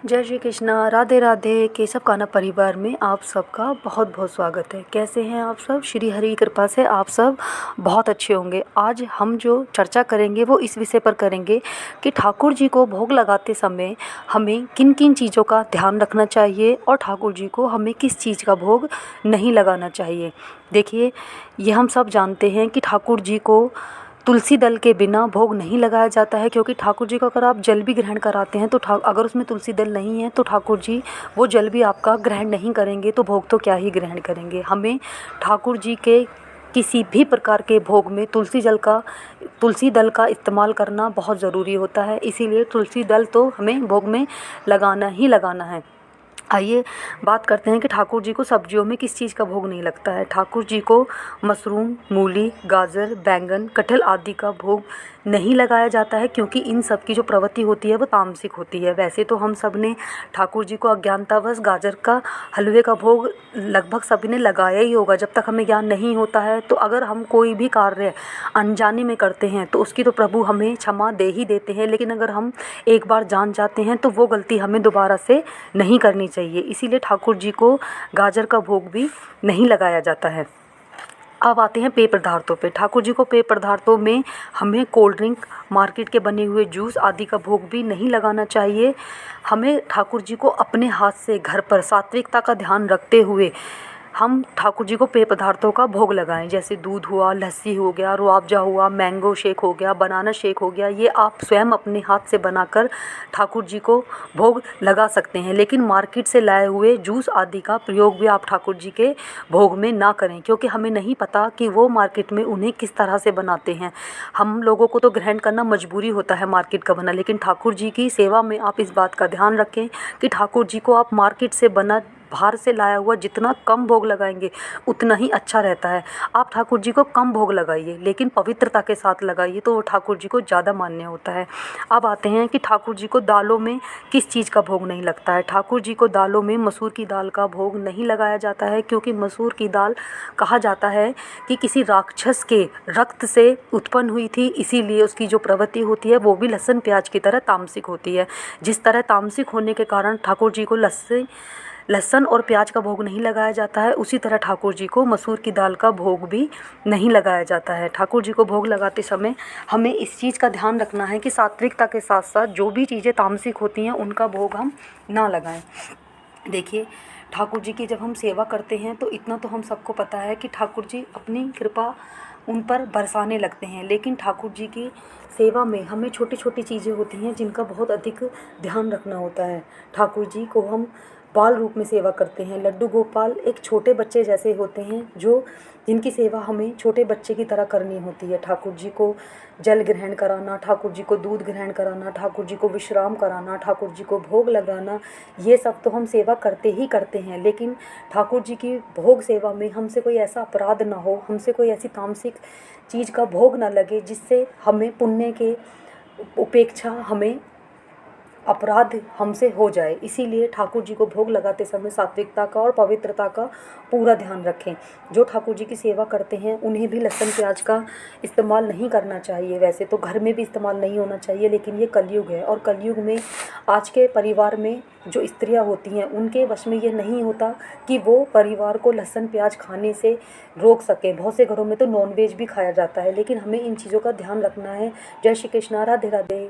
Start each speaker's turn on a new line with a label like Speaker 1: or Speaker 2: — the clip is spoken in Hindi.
Speaker 1: जय श्री कृष्णा, राधे राधे। केशव कान्हा परिवार में आप सबका बहुत बहुत स्वागत है। कैसे हैं आप सब? श्री हरि की कृपा से आप सब बहुत अच्छे होंगे। आज हम जो चर्चा करेंगे वो इस विषय पर करेंगे कि ठाकुर जी को भोग लगाते समय हमें किन किन चीज़ों का ध्यान रखना चाहिए और ठाकुर जी को हमें किस चीज़ का भोग नहीं लगाना चाहिए। देखिए, ये हम सब जानते हैं कि ठाकुर जी को तुलसी दल के बिना भोग नहीं लगाया जाता है, क्योंकि ठाकुर जी को अगर आप जल भी ग्रहण कराते हैं तो अगर उसमें तुलसी दल नहीं है तो ठाकुर जी वो जल भी आपका ग्रहण नहीं करेंगे, तो भोग तो क्या ही ग्रहण करेंगे। हमें ठाकुर जी के किसी भी प्रकार के भोग में तुलसी दल का इस्तेमाल करना बहुत ज़रूरी होता है। इसीलिए तुलसी दल तो हमें भोग में लगाना ही लगाना है। आइए बात करते हैं कि ठाकुर जी को सब्जियों में किस चीज़ का भोग नहीं लगता है। ठाकुर जी को मशरूम, मूली, गाजर, बैंगन, कटहल आदि का भोग नहीं लगाया जाता है, क्योंकि इन सब की जो प्रवृत्ति होती है वो तामसिक होती है। वैसे तो हम सब ने ठाकुर जी को अज्ञानतावश गाजर का हलवे का भोग लगभग सभी ने लगाया ही होगा। जब तक हमें ज्ञान नहीं होता है तो अगर हम कोई भी कार्य अनजाने में करते हैं तो उसकी तो प्रभु हमें क्षमा दे ही देते हैं, लेकिन अगर हम एक बार जान जाते हैं तो वो गलती हमें दोबारा से नहीं करनी चाहिए। इसीलिए ठाकुर जी को गाजर का भोग भी नहीं लगाया जाता है। अब आते हैं पेय पदार्थों पे। ठाकुर जी को पेय पदार्थों में हमें कोल्ड ड्रिंक, मार्केट के बने हुए जूस आदि का भोग भी नहीं लगाना चाहिए। हमें ठाकुर जी को अपने हाथ से घर पर सात्विकता का ध्यान रखते हुए हम ठाकुर जी को पेय पदार्थों का भोग लगाएं। जैसे दूध हुआ, लस्सी हो गया, रूअफ़ज़ा हुआ, मैंगो शेक हो गया, बनाना शेक हो गया, ये आप स्वयं अपने हाथ से बनाकर ठाकुर जी को भोग लगा सकते हैं। लेकिन मार्केट से लाए हुए जूस आदि का प्रयोग भी आप ठाकुर जी के भोग में ना करें, क्योंकि हमें नहीं पता कि वो मार्केट में उन्हें किस तरह से बनाते हैं। हम लोगों को तो ग्रहण करना मजबूरी होता है मार्केट का बना, लेकिन ठाकुर जी की सेवा में आप इस बात का ध्यान रखें कि ठाकुर जी को आप मार्केट से बना, बाहर से लाया हुआ जितना कम भोग लगाएंगे उतना ही अच्छा रहता है। आप ठाकुर जी को कम भोग लगाइए, लेकिन पवित्रता के साथ लगाइए, तो वो ठाकुर जी को ज़्यादा मान्य होता है। अब आते हैं कि ठाकुर जी को दालों में किस चीज़ का भोग नहीं लगता है। ठाकुर जी को दालों में मसूर की दाल का भोग नहीं लगाया जाता है, क्योंकि मसूर की दाल कहा जाता है कि किसी राक्षस के रक्त से उत्पन्न हुई थी, इसीलिए उसकी जो प्रवृत्ति होती है वो भी लहसुन प्याज की तरह तामसिक होती है। जिस तरह तामसिक होने के कारण ठाकुर जी को लहसुन और प्याज का भोग नहीं लगाया जाता है, उसी तरह ठाकुर जी को मसूर की दाल का भोग भी नहीं लगाया जाता है। ठाकुर जी को भोग लगाते समय हमें इस चीज़ का ध्यान रखना है कि सात्विकता के साथ साथ जो भी चीज़ें तामसिक होती हैं उनका भोग हम ना लगाएं। देखिए, ठाकुर जी की जब हम सेवा करते हैं तो इतना तो हम सबको पता है कि ठाकुर जी अपनी कृपा उन पर बरसाने लगते हैं, लेकिन ठाकुर जी की सेवा में हमें छोटी छोटी चीज़ें होती हैं जिनका बहुत अधिक ध्यान रखना होता है। ठाकुर जी को हम बाल रूप में सेवा करते हैं। लड्डू गोपाल एक छोटे बच्चे जैसे होते हैं जिनकी सेवा हमें छोटे बच्चे की तरह करनी होती है। ठाकुर जी को जल ग्रहण कराना, ठाकुर जी को दूध ग्रहण कराना, ठाकुर जी को विश्राम कराना, ठाकुर जी को भोग लगाना, ये सब तो हम सेवा करते ही करते हैं। लेकिन ठाकुर जी की भोग सेवा में हमसे कोई ऐसा अपराध ना हो, हमसे कोई ऐसी तामसिक चीज़ का भोग ना लगे जिससे हमें पुण्य के उपेक्षा हमें अपराध हमसे हो जाए। इसीलिए ठाकुर जी को भोग लगाते समय सात्विकता का और पवित्रता का पूरा ध्यान रखें। जो ठाकुर जी की सेवा करते हैं उन्हें भी लहसुन प्याज का इस्तेमाल नहीं करना चाहिए। वैसे तो घर में भी इस्तेमाल नहीं होना चाहिए, लेकिन ये कलयुग है और कलयुग में आज के परिवार में जो स्त्रियां होती हैं उनके वश में ये नहीं होता कि वो परिवार को लहसुन प्याज खाने से रोक सकें। बहुत से घरों में तो नॉनवेज भी खाया जाता है, लेकिन हमें इन चीज़ों का ध्यान रखना है। जय श्री कृष्णा, राधे राधे।